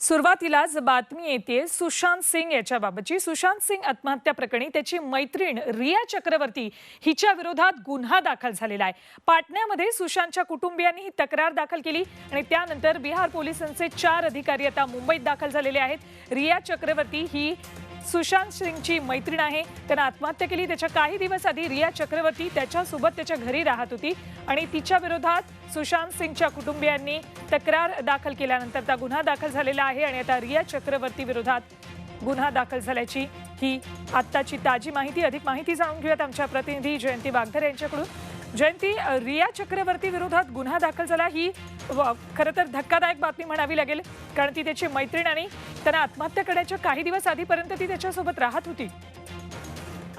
सुरुवातीलाच बातमी येते सुशांत सिंग याच्याबाबतची। सुशांत सिंग आत्महत्या प्रकरणी त्याची मैत्रीण रिया चक्रवर्ती हिच्या विरोधात गुन्हा दाखल झालेला आहे। पाटण्यामध्ये सुशांतच्या कुटुंबियांनी ही तक्रार दाखल केली आणि त्यानंतर बिहार पोलिसांचे 4 अधिकारी आता मुंबईत दाखल झालेले आहेत। रिया चक्रवर्ती ही सुशांत सिंगची मैत्रीण आहे। त्याने आत्महत्या केली त्याच्या काही दिवस आधी रिया चक्रवर्ती त्याच्यासोबत त्याच्या घरी राहत होती आणि तिच्या विरोधात सुशांत सिंगच्या कुटुंबियांनी तक्रार दाखल केल्यानंतर त्या गुन्हा दाखल झालेला आहे आणि आता रिया चक्रवर्ती विरोधात गुन्हा दाखल झाल्याची ही आत्ताची ताजी माहिती। अधिक माहिती जाणून घेऊयात आमच्या प्रतिनिधी जयंती वागधर यांच्याकडून। जयंती, रिया चक्रवर्ती विरोधात गुन्हा दाखल झाला ही खरं तर धक्कादायक बातमी म्हणावी लागेल, कारण ती त्याची मैत्रीण आणि त्यांना आत्महत्या करण्याच्या काही दिवस आधीपर्यंत ती त्याच्यासोबत राहत होती।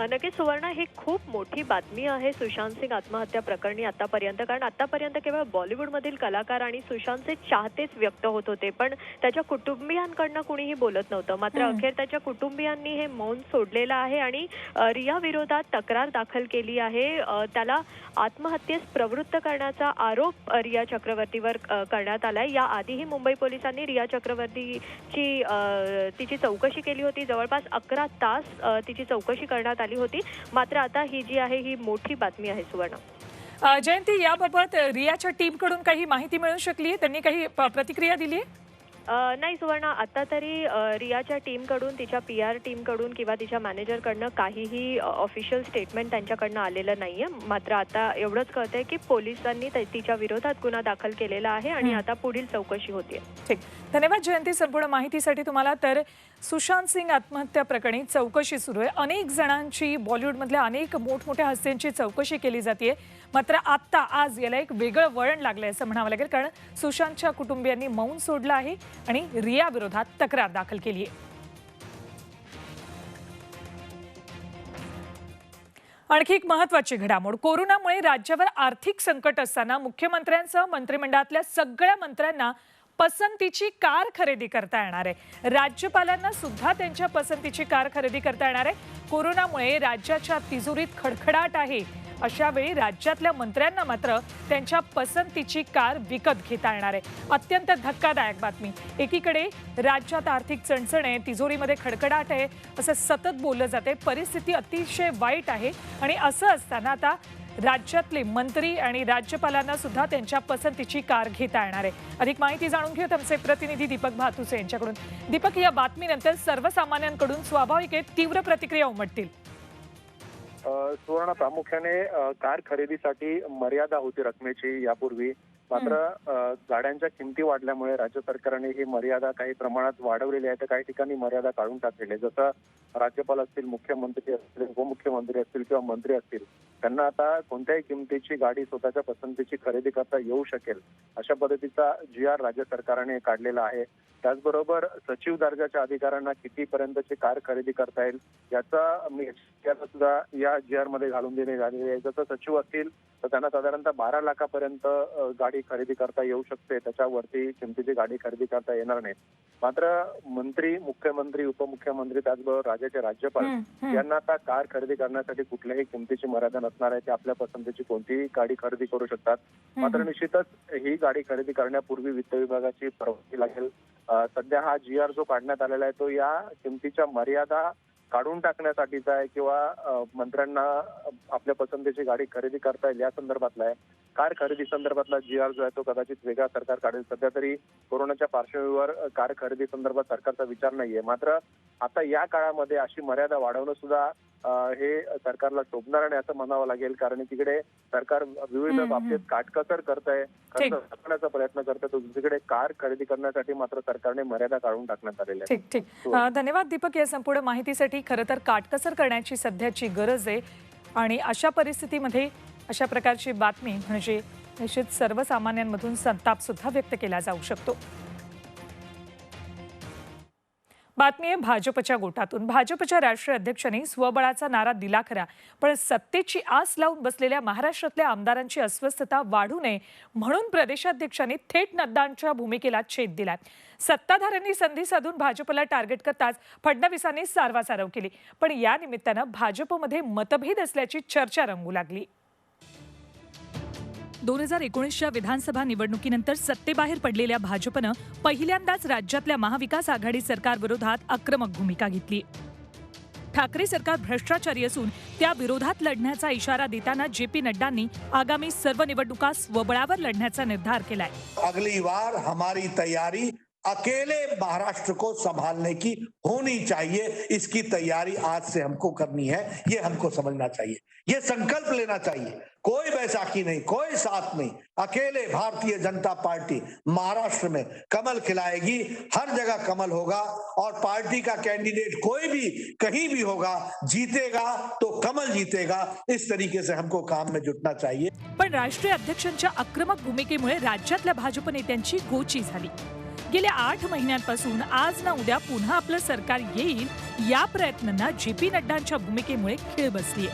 नक्कीच सुवर्ण, ही खूप मोठी बातमी आहे सुशांत सिंग आत्महत्या प्रकरणी आतापर्यंत, कारण आतापर्यंत केवळ बॉलिवूडमधील कलाकार आणि सुशांतचे चाहतेच व्यक्त होत होते, पण त्याच्या कुटुंबियांकडनं कुणीही बोलत नव्हतं। मात्र अखेर त्याच्या कुटुंबियांनी हे मौन सोडलेलं आहे आणि रिया विरोधात तक्रार दाखल केली आहे। त्याला आत्महत्येस प्रवृत्त करण्याचा आरोप रिया चक्रवर्तीवर करण्यात आलाय। याआधीही मुंबई पोलिसांनी रिया चक्रवर्तीची तिची चौकशी केली होती। जवळपास 11 तास तिची चौकशी करण्यात आली होती। मात्र आता ही जी आहे ही मोठी बातमी आहे सुवर्ण। जयंती, याबाबत रियाच्या टीम कडून काही माहिती मिळू शकली आहे? त्यांनी काही प्रतिक्रिया दिली आहे? नाही सुवर्ण, आता तरी रियाच्या टीमकडून, तिच्या PR टीमकडून किंवा तिच्या मॅनेजरकडनं काहीही ऑफिशियल स्टेटमेंट त्यांच्याकडनं आलेलं नाहीये। मात्र आता एवढंच कळतंय की पोलिसांनी तिच्या विरोधात गुन्हा दाखल केलेला आहे आणि आता पुढील चौकशी होते। ठीक, धन्यवाद जयंती संपूर्ण माहितीसाठी तुम्हाला। तर सुशांत सिंग आत्महत्या प्रकरणी चौकशी सुरू आहे। अनेक जणांची, बॉलिवूडमधल्या अनेक मोठमोठ्या हस्त्यांची चौकशी केली जाते। मात्र आता आज याला एक वेगळं वळण लागलंय असं म्हणावं लागेल, कारण सुशांतच्या कुटुंबियांनी मौन सोडलं आहे आणि रिया विरोधात तक्रार दाखल केली आहे। आणखी एक महत्त्वाची घडामोड, कोरोनामुळे राज्यावर आर्थिक संकट असताना मुख्यमंत्र्यांसह मंत्रिमंडळातल्या सगळ्या मंत्र्यांना पसंतीची कार खरेदी करता येणार आहे। राज्यपालांना सुद्धा त्यांच्या पसंतीची कार खरेदी करता येणार आहे। कोरोनामुळे राज्याच्या तिजोरीत खडखडाट आहे, अशा वेळी राज्यातल्या मंत्र्यांना मात्र त्यांच्या पसंतीची कार विकत घेता येणार आहे। अत्यंत धक्कादायक बातमी। एकीकडे राज्यात आर्थिक चणचण आहे, तिजोरीमध्ये खडखडाट आहे असं सतत बोललं जाते, परिस्थिती अतिशय वाईट आहे आणि असं असताना आता राज्यातले मंत्री आणि राज्यपालांना सुद्धा त्यांच्या पसंतीची कार घेता येणार आहे। अधिक माहिती जाणून घेऊयात आमचे प्रतिनिधी दीपक भातुसे यांच्याकडून। दीपक, या बातमीनंतर सर्वसामान्यांकडून स्वाभाविक तीव्र प्रतिक्रिया उमटतील। सुवर्ण, प्रामुख्याने कार खरेदीसाठी मर्यादा होती रकमेची यापूर्वी, मात्र गाड्यांच्या किमती वाढल्यामुळे राज्य सरकारने ही मर्यादा काही प्रमाणात वाढवलेली आहे, तर काही ठिकाणी मर्यादा काढून टाकलेली आहे। जसं राज्यपाल असतील, मुख्यमंत्री असतील, उपमुख्यमंत्री असतील किंवा मंत्री असतील, त्यांना आता कोणत्याही किमतीची गाडी स्वतःच्या पसंतीची खरेदी करता येऊ शकेल, अशा पद्धतीचा GR राज्य सरकारने काढलेला आहे। त्याचबरोबर सचिव दर्जाच्या अधिकाऱ्यांना कितीपर्यंतची कार खरेदी करता येईल याचा सुद्धा या GR मध्ये घालून देण्यात आलेली आहे। जसं सचिव असतील तर त्यांना साधारणतः 12 लाखापर्यंत गाडी खरेदी करता येऊ शकते, त्याच्यावरती किमतीची गाडी खरेदी करता येणार नाही। मात्र मंत्री, मुख्यमंत्री, उपमुख्यमंत्री, त्याचबरोबर राज्याचे राज्यपाल यांना आता कार खरेदी करण्यासाठी कुठल्याही किमतीची मर्यादा नसणार आहे। ते आपल्या पसंतीची कोणतीही गाडी खरेदी करू शकतात। मात्र निश्चितच ही गाडी खरेदी करण्यापूर्वी वित्त विभागाची परवानगी लागेल। सध्या हा GR जो काढण्यात आलेला आहे तो या किमतीच्या मर्यादा काढून टाकण्यासाठीचा आहे किंवा मंत्र्यांना आपल्या पसंतीची गाडी खरेदी करता येईल या संदर्भातला आहे। कार खरेदी संदर्भातला GR जो आहे तो कदाचित वेगळा सरकार काढेल। सध्या तरी कोरोनाच्या पार्श्वभूमीवर कार खरेदी संदर्भात सरकारचा विचार नाहीये। मात्र आता या काळामध्ये अशी मर्यादा वाढवणं सुद्धा हे सरकारला शोभणार नाही असं म्हणावं लागेल, कारण तिकडे सरकार विविध बाबतीत काटकसर करत आहे, खर्च करण्याचा प्रयत्न करत आहे, तर दुसरीकडे कार खरेदी करण्यासाठी मात्र सरकारने मर्यादा काढून टाकण्यात आलेल्या आहे। ठीक ठीक, धन्यवाद दीपक या संपूर्ण माहितीसाठी। खरं तर काटकसर करण्याची सध्याची गरज आहे आणि अशा परिस्थितीमध्ये अशा प्रकारची बातमी म्हणजे निश्चित सर्वसामान्यांमधून संताप सुद्धा व्यक्त केला जाऊ शकतो। बातमी आहे भाजपच्या गोटातून। भाजपच्या राष्ट्रीय अध्यक्षांनी स्वबळाचा नारा दिला खरा, पण सत्तेची आस लावून बसलेल्या महाराष्ट्रातल्या आमदारांची अस्वस्थता वाढू नये म्हणून प्रदेशाध्यक्षांनी थेट नड्डांच्या भूमिकेला छेद दिलाय। सत्ताधाऱ्यांनी संधी साधून भाजपला टार्गेट करताच फडणवीसांनी सारवासारव केली, पण या निमित्तानं भाजपमध्ये मतभेद असल्याची चर्चा रंगू लागली। 2019च्या विधानसभा निवडणुकीनंतर सत्तेबाहेर पडलेल्या भाजपनं पहिल्यांदाच राज्यातल्या महाविकास आघाडी सरकारविरोधात आक्रमक भूमिका घेतली. ठाकरे सरकार भ्रष्टाचारी असून त्या विरोधात लढण्याचा इशारा देताना जे.पी. नड्डांनी आगामी सर्व निवडणुका स्वबळावर लढण्याचा निर्धार केलाय. अगली बार हमारी तैयारी अकेले महाराष्ट्र को संभालने की होनी चाहिए. इसकी तैयारी आज से हमको करनी है. ये हमको समझना चाहिए, ये संकल्प लेना चाहिए. कोई बैसाखी नहीं, कोई साथ नहीं. अकेले भारतीय जनता पार्टी महाराष्ट्र में कमल खिलाएगी. हर जगह कमल होगा और पार्टी का कैंडिडेट कोई भी कहीं भी होगा, जीतेगा तो कमल जीतेगा. इस तरीके से हमको काम में जुटना चाहिए. पण राष्ट्रीय अध्यक्षांच्या आक्रमक भूमिकेमुळे राज्यातल्या भाजप नेत्यांची गोची झाली. गेल्या 8 महिन्यांपासून आज ना उद्या पुन्हा आपलं सरकार येईल या प्रयत्नांना जे.पी. नड्डांच्या भूमिकेमुळे खीळ बसलीय.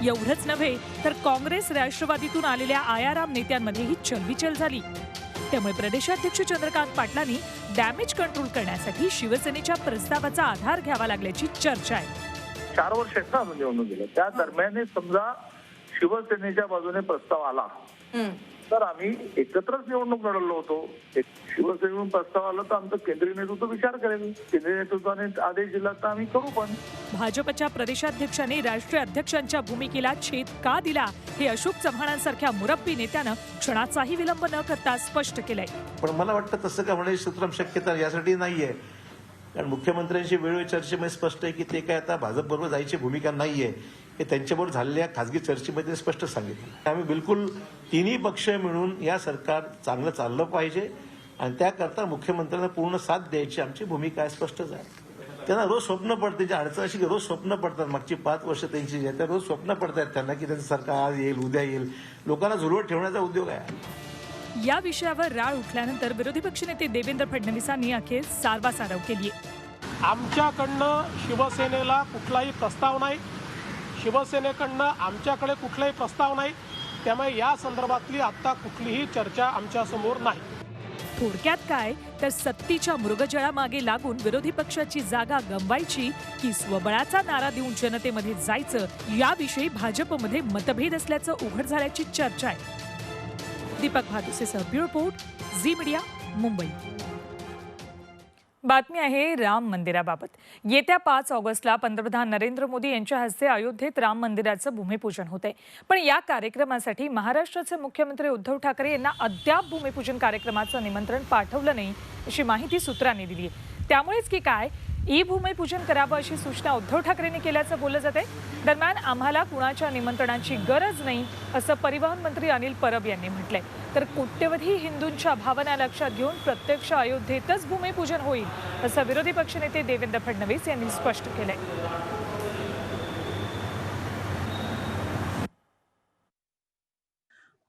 एवढंच नव्हे तर काँग्रेस राष्ट्रवादीतून आलेल्या आयाराम नेत्यांमध्येही चलबिचल झाली. त्यामुळे प्रदेशाध्यक्ष चंद्रकांत पाटलांनी डॅमेज कंट्रोल करण्यासाठी शिवसेनेच्या प्रस्तावाचा आधार घ्यावा लागल्याची चर्चा आहे. 4 वर्ष आहेत ना अजून निवडणुकीला. त्या दरम्यान समजा शिवसेनेच्या बाजूने प्रस्ताव आला तर आम्ही एकत्रच निवडणूक लढवलो होतो. शिवसेनेकडून प्रस्ताव आला तर आमचं केंद्रीय नेतृत्व विचार करेल. केंद्रीय नेतृत्वाने आदेश दिला तर आम्ही करू. पण भाजपच्या प्रदेशाध्यक्षांनी राष्ट्रीय अध्यक्षांच्या भूमिकेला छेद का दिला हे अशोक चव्हाणांसारख्या मुरब्बी नेत्यानं क्षणाचाही विलंब न करता स्पष्ट केलंय. पण मला वाटतं तसं का होण्याची सूत्रम शक्यता यासाठी नाहीये. कारण मुख्यमंत्र्यांशी वेळोवेळी चर्चेमध्ये स्पष्ट आहे की ते काय आता भाजपबरोबर जायची भूमिका नाहीये. हे त्यांच्याबरोबर झालेल्या खासगी चर्चेमध्ये स्पष्ट सांगितलं. आम्ही बिलकुल तिन्ही पक्ष मिळून या सरकार चांगलं चाललं पाहिजे आणि त्याकरता मुख्यमंत्र्यांना पूर्ण साथ द्यायची आमची भूमिका स्पष्टच आहे. त्यांना रोज स्वप्न पडते, ज्या अडचण अशी रोज स्वप्न पडतात. मागची 5 वर्ष त्यांची जे त्या रोज स्वप्न पडतात त्यांना की त्यांचं सरकार आज येईल, उद्या येईल. लोकांना झुलवत ठेवण्याचा उद्योग आहे. या विषयावर राळ उठल्यानंतर विरोधी पक्षनेते देवेंद्र फडणवीसांनी अखेर सारवासारव केली. आमच्याकडनं शिवसेनेला कुठलाही प्रस्ताव नाही, शिवसेनेकडनं आमच्याकडे कुठलाही प्रस्ताव नाही. त्यामुळे या संदर्भातली आता कुठलीही चर्चा आमच्या समोर नाही. थोडक्यात काय तर सत्तेच्या मृगजळामागे लागून विरोधी पक्षाची जागा गमवायची की स्वबळाचा नारा देऊन जनतेमध्ये जायचं याविषयी भाजपमध्ये मतभेद असल्याचं उघड झाल्याची चर्चा आहे. दीपक भादुसेसह bureau report, Zee media, Mumbai. बातमी आहे राम मंदिराबाबत. येत्या 5 ऑगस्टला पंतप्रधान नरेंद्र मोदी यांच्या हस्ते अयोध्येत राम मंदिराचं भूमिपूजन होतंय. पण या कार्यक्रमासाठी महाराष्ट्राचे मुख्यमंत्री उद्धव ठाकरे यांना अद्याप भूमिपूजन कार्यक्रमाचं निमंत्रण पाठवलं नाही अशी माहिती सूत्रांनी दिली आहे. त्यामुळेच की काय भूमिपूजन करावं अशी सूचना उद्धव ठाकरेंनी केल्याचं बोललं जाते. दरम्यान आम्हाला कुणाच्या निमंत्रणाची गरज नाही असं परिवहन मंत्री अनिल परब यांनी म्हटलंय. तर कोट्यवधी हिंदूंच्या भावना लक्षात घेऊन प्रत्यक्ष अयोध्येतच भूमिपूजन होईल असं विरोधी पक्षनेते देवेंद्र फडणवीस यांनी स्पष्ट केलंय.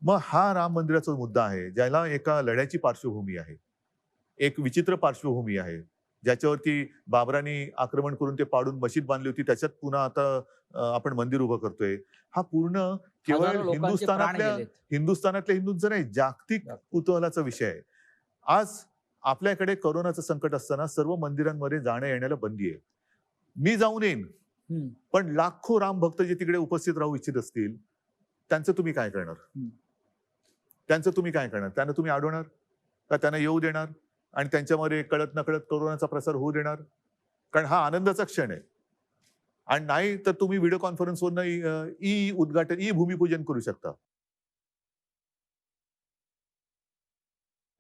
मग हा राम मंदिराचा मुद्दा आहे ज्याला एका लढ्याची पार्श्वभूमी आहे, एक विचित्र पार्श्वभूमी आहे, ज्याच्यावरती बाबरांनी आक्रमण करून ते पाडून मशीद बांधली होती. त्याच्यात पुन्हा आता आपण मंदिर उभं करतोय. हा पूर्ण केवळ हिंदुस्थानातल्या हिंदूंचा नाही, जागतिक कुतूहलाचा विषय आहे. आज आपल्याकडे कोरोनाचं संकट असताना सर्व मंदिरांमध्ये जाण्या येण्याला बंदी आहे. मी जाऊन येईन, पण लाखो राम भक्त जे तिकडे उपस्थित राहू इच्छित असतील त्यांचं तुम्ही काय करणार? त्यांना तुम्ही अडवणार का? त्यांना येऊ देणार आणि त्यांच्यामध्ये कळत नकळत कोरोनाचा प्रसार होऊ देणार? कारण हा आनंदाचा क्षण आहे. आणि नाही तर तुम्ही व्हिडिओ कॉन्फरन्सवरनं भूमिपूजन करू शकता.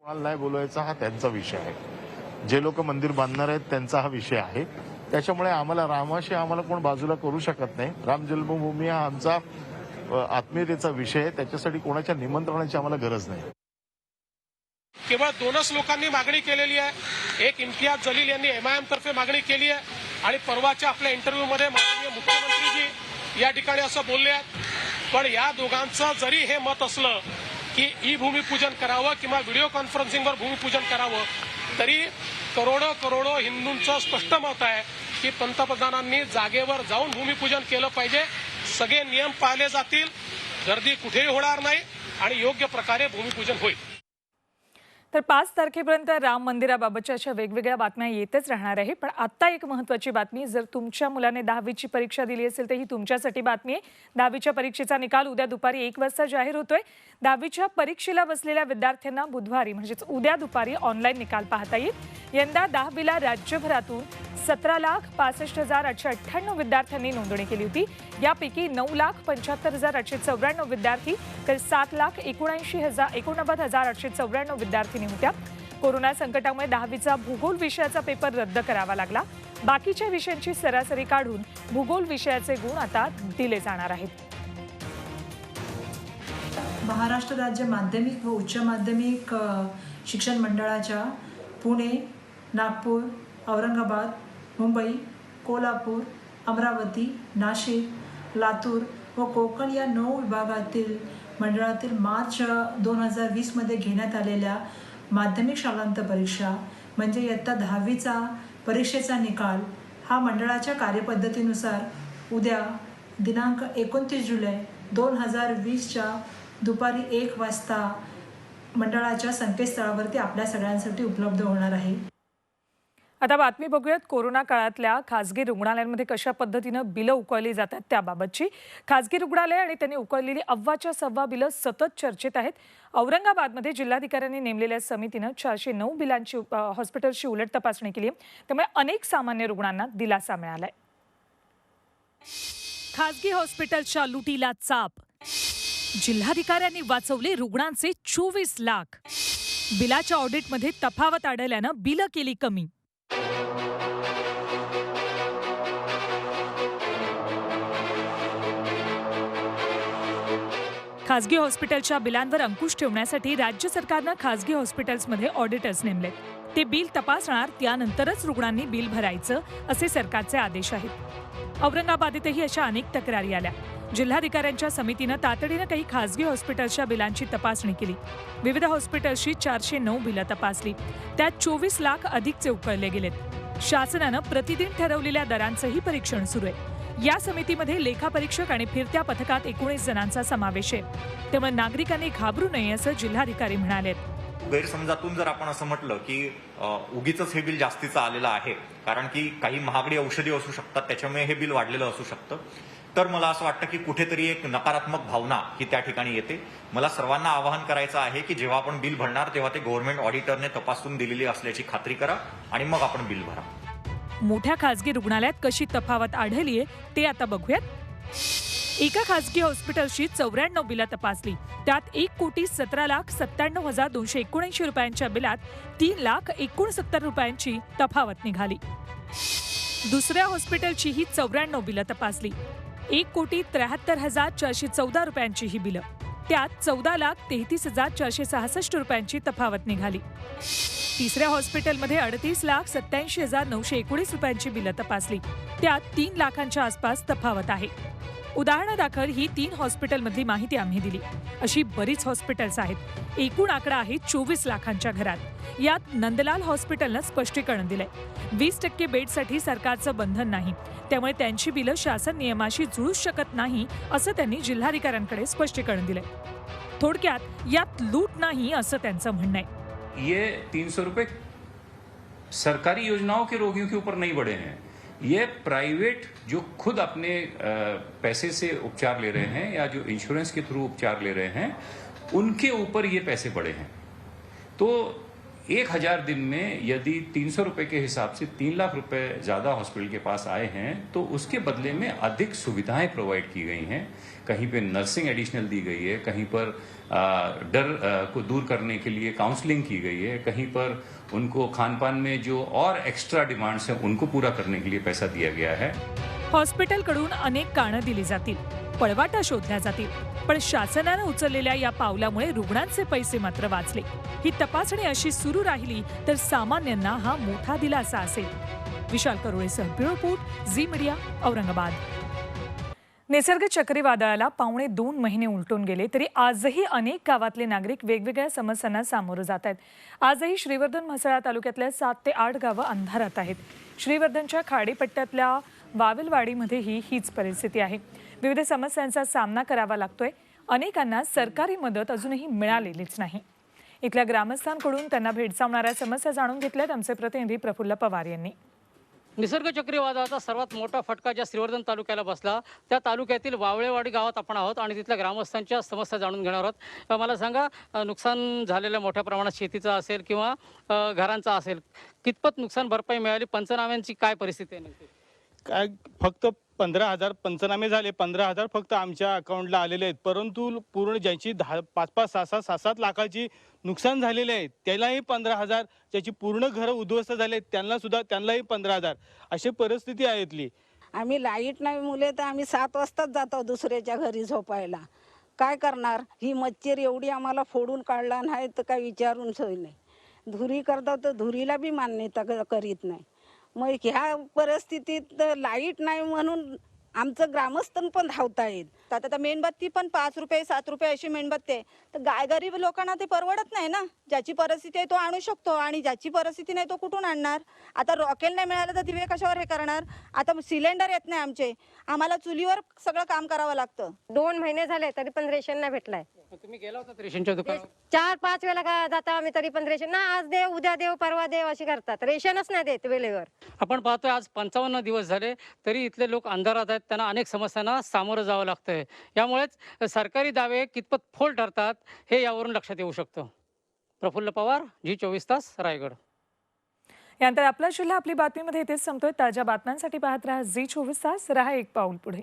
कोणाला नाही बोलवायचा हा त्यांचा विषय आहे. जे लोक मंदिर बांधणार आहेत त्यांचा हा विषय आहे. त्याच्यामुळे आम्हाला रामाशी आम्हाला कोण बाजूला करू शकत नाही. राम जन्मभूमी हा आमचा आत्मीयतेचा विषय आहे. त्याच्यासाठी कोणाच्या निमंत्रणाची आम्हाला गरज नाही. केवळ 2च लोकांनी मागणी केलेली आहे. एक इम्तियाज जलील यांनी MIM तर्फे मागणी केली आहे आणि परवाच्या आपल्या इंटरव्ह्यूमध्ये माननीय मुख्यमंत्रीजी या ठिकाणी असं बोलले आहेत. पण या दोघांचं जरी हे मत असलं की भूमिपूजन करावं किंवा व्हिडिओ कॉन्फरन्सिंगवर भूमिपूजन करावं, तरी करोडो हिंदूंचं स्पष्ट मत आहे की पंतप्रधानांनी जागेवर जाऊन भूमिपूजन केलं पाहिजे. सगळे नियम पाळले जातील, गर्दी कुठेही होणार नाही आणि योग्य प्रकारे भूमिपूजन होईल. तर 5 तारखेपर्यंत राम मंदिराबाबतच्या अशा वेगवेगळ्या बातम्या येतच राहणार आहे. पण आता एक महत्त्वाची बातमी, जर तुमच्या मुलाने 10वीची परीक्षा दिली असेल तर ही तुमच्यासाठी बातमी आहे. 10वीच्या परीक्षेचा निकाल उद्या दुपारी 1 वाजता जाहीर होतोय. 10वीच्या परीक्षेला बसलेल्या विद्यार्थ्यांना बुधवारी म्हणजेच उद्या दुपारी ऑनलाईन निकाल पाहता येईल. यंदा 10वीला राज्यभरातून 17,65,898 विद्यार्थ्यांनी नोंदणी केली होती. यापैकी 9,75,894 विद्यार्थी तर 7,79,894 विद्यार्थिनी होत्या. कोरोना संकटामुळे 10वीचा भूगोल विषयाचा पेपर रद्द करावा लागला. बाकीच्या विषयांची सरासरी काढून भूगोल विषयाचे गुण आता दिले जाणार आहेत. महाराष्ट्र राज्य माध्यमिक व उच्च माध्यमिक शिक्षण मंडळाच्या पुणे, नागपूर, औरंगाबाद, मुंबई, कोल्हापूर, अमरावती, नाशिक, लातूर व कोकण या 9 विभागातील मंडळातील मार्च 2020 मध्ये घेण्यात आलेल्या माध्यमिक शालांत परीक्षा म्हणजे इयत्ता 10वीचा परीक्षेचा निकाल हा मंडळाच्या कार्यपद्धतीनुसार उद्या दिनांक 29 जुलै 2020च्या दुपारी 1 वाजता मंडळाच्या संकेतस्थळावरती आपल्या सगळ्यांसाठी उपलब्ध होणार आहे. आता बातमी बघूयात कोरोना काळातल्या खासगी रुग्णालयांमध्ये कशा पद्धतीनं बिलं उकळली जातात त्याबाबतची. खासगी रुग्णालय आणि त्यांनी उकळलेली अव्वाच्या सव्वा बिलं सतत चर्चेत आहेत. औरंगाबादमध्ये जिल्हाधिकाऱ्यांनी नेमलेल्या समितीनं 409 बिलांची हॉस्पिटलची उलट तपासणी केली आहे. त्यामुळे अनेक सामान्य रुग्णांना दिलासा मिळालाय. खासगी हॉस्पिटलच्या लुटीला चाप, जिल्हाधिकाऱ्यांनी वाचवले रुग्णांचे 24 लाख. बिलाच्या ऑडिटमध्ये तफावत आढळल्यानं बिलं केली कमी. खासगी हॉस्पिटलच्या बिलांवर अंकुश ठेवण्यासाठी राज्य सरकारनं खासगी हॉस्पिटल्समध्ये ऑडिटर्स नेमले. ते बिल तपासणार, त्यानंतरच रुग्णांनी बिल भरायचं असे सरकारचे आदेश आहेत. औरंगाबादेतही अशा अनेक तक्रारी आल्या. जिल्हाधिकाऱ्यांच्या समितीनं तातडीनं काही खासगी हॉस्पिटल्सच्या बिलांची तपासणी केली. विविध हॉस्पिटल्सची 409 बिलं तपासली. त्यात 24 लाख अधिकचे उकळले गेलेत. शासनानं प्रतिदिन ठरवलेल्या दरांचंही परीक्षण सुरू आहे. या समितीमध्ये लेखापरीक्षक आणि फिरत्या पथकात 19 जणांचा समावेश आहे. त्यामुळे नागरिकांनी घाबरू नये असं जिल्हाधिकारी म्हणालेत. गैरसमजातून जर आपण असं म्हटलं की उगीच हे बिल जास्तीचं आलेलं आहे कारण की काही महागडी औषधी असू शकतात त्याच्यामुळे हे बिल वाढलेलं असू शकतं, तर मला असं वाटतं की कुठेतरी एक नकारात्मक भावना ही त्या ठिकाणी येते. मला सर्वांना आवाहन करायचं आहे की जेव्हा आपण बिल भरणार तेव्हा ते गव्हर्नमेंट ऑडिटरने तपासून दिलेली असल्याची खात्री करा आणि मग आपण बिल भरा. मोठ्या खासगी रुग्णालयात कशी तफावत आढळली आहे ते आता बघूयात. एका खासगी हॉस्पिटलची 94 बिलं तपासली. त्यात 1,17,97,279 रुपयांच्या बिलात 3,69,000 रुपयांची तफावत निघाली. दुसऱ्या हॉस्पिटलची ही 94 बिलं तपासली. 1,73,414 रुपयांची ही बिलं. त्यात 14,33,466 रुपयांची तफावत निघाली. तिसऱ्या हॉस्पिटलमध्ये 38,87,919 रुपयांची बिलं तपासली. त्यात 3 लाखांच्या आसपास तफावत आहे. उदाहरणादाखल ही 3 हॉस्पिटलमधली माहिती आम्ही दिली. अशी बरीच हॉस्पिटल्स आहेत. एकूण आकडा आहे 24 लाखांच्या घरात. यात नंदलाल हॉस्पिटलनं स्पष्टीकरण दिलंय. 20% बेडसाठी सरकारचं बंधन नाही, त्यामुळे त्यांची बिलं शासन नियमाशी जुळूच शकत नाही असं त्यांनी जिल्हाधिकाऱ्यांकडे स्पष्टीकरण दिलंय. थोडक्यात यात लूट नाही असं त्यांचं म्हणणं आहे. ये 300 रुपए सरकारी योजनाओं के रोगियों के ऊपर नहीं बढ़े हैं, ये प्राइवेट जो खुद अपने पैसे से उपचार ले रहे हैं या जो इंश्योरेंस के थ्रू उपचार ले रहे हैं उनके ऊपर ये पैसे बढ़े हैं. तो 1000 दिन में यदि 300 रुपए के हिसाब से 3 लाख रुपए ज्यादा हॉस्पिटल के पास आए हैं तो उसके बदले में अधिक सुविधाएं प्रोवाइड की गई हैं. कहीं पे नर्सिंग एडिशनल दी गई है, कहीं पर डर को दूर करने के लिए काउंसलिंग की गई है, कहीं पर उनको खान पान में जो और एक्स्ट्रा डिमांड्स हैं उनको पूरा करने के लिए पैसा दिया गया है. हॉस्पिटलकडून अनेक कारणं दिली जातील, पळवाटा शोधल्या जातील, पण शासनानं उचललेल्या या पावलामुळे रुग्णांचे पैसे मात्र वाचले. ही तपासणी अशी सुरू राहिली तर सामान्यांना हा मोठा दिलासा असेल. विशाल करोळेसह bureau report, Zee media, Aurangabad. निसर्ग चक्रीवादळाला 2.5 महिने उलटून गेले तरी आजही अनेक गावातले नागरिक वेगवेगळ्या समस्यांना सामोरं जात आहेत. आजही श्रीवर्धन म्हसळा तालुक्यातल्या 7 ते 8 गावं अंधारात आहेत. श्रीवर्धनच्या खाडीपट्ट्यातल्या वाविलवाडीमध्येही हीच परिस्थिती आहे. विविध समस्यांचा सामना करावा लागतोय. अनेकांना सरकारी मदत अजूनही मिळालेलीच नाही. इथल्या ग्रामस्थांकडून त्यांना भेडसावणाऱ्या समस्या जाणून घेतल्यात आमचे प्रतिनिधी प्रफुल्ल पवार यांनी. निसर्ग चक्रीवादळाचा सर्वात मोठा फटका ज्या श्रीवर्धन तालुक्याला बसला त्या तालुक्यातील वावळेवाडी गावात आपण आहोत आणि तिथल्या ग्रामस्थांच्या समस्या जाणून घेणार आहोत. मला सांगा, नुकसान झालेल्या मोठ्या प्रमाणात शेतीचं असेल किंवा घरांचा असेल, कितपत नुकसान भरपाई मिळाली? पंचनाम्यांची काय परिस्थिती आहे नेमकी? काय फक्त 15,000 पंचनामे झाले, 15,000 फक्त आमच्या अकाउंटला आलेले आहेत. परंतु पूर्ण ज्यांची 5-5, 6-6, 7-7 लाखाची नुकसान झालेले आहेत त्यालाही 15,000, ज्याची पूर्ण घरं उद्ध्वस्त झाले त्यांनाही 15,000, अशी परिस्थिती आहे इथली. आम्ही लाईट नाही मुले तर आम्ही 7 वाजताच जातो दुसऱ्याच्या घरी झोपायला. काय करणार? ही मच्छर एवढी आम्हाला फोडून काढला नाही तर काय विचारून सोय नाही. धुरी करतो तर धुरीला बी मान्यता करीत नाही. मग ह्या परिस्थितीत लाईट नाही म्हणून आमचं ग्रामस्थन पण धावतायत. आता मेणबत्ती पण 5 रुपये 7 रुपये अशी मेणबत्ती आहे, तर गरीब लोकांना ते परवडत नाही ना. ज्याची परिस्थिती आहे तो आणू शकतो आणि ज्याची परिस्थिती नाही तो कुठून आणणार? आता रॉकेल नाही मिळालं तर दिवे कशावर हे करणार? आता सिलेंडर येत नाही आमचे, आम्हाला चुलीवर सगळं काम करावं लागतं. 2 महिने झाले तरी पण रेशन नाही भेटलाय. तुम्ही गेला होता रेशनच्या दुकानात? 4-5 वेळा जाता आम्ही तरी पण रेशन ना, आज देव उद्या देव परवा देव अशी करतात, रेशनच नाही देत वेळेवर. आपण पाहतोय आज 55 दिवस झाले तरी इथले लोक अंधारात आहेत. त्यांना अनेक समस्यांना सामोरं जावं लागतंय. यामुळेच सरकारी दावे कितपत फोल ठरतात हे यावरून लक्षात येऊ शकतं. प्रफुल्ल पवार, G24 तास, रायगड. यानंतर आपला जिल्हा आपली बातमीमध्ये इथेच संपतोय. ताज्या बातम्यांसाठी पाहत राहा G24 तास. रहा एक पाऊल पुढे.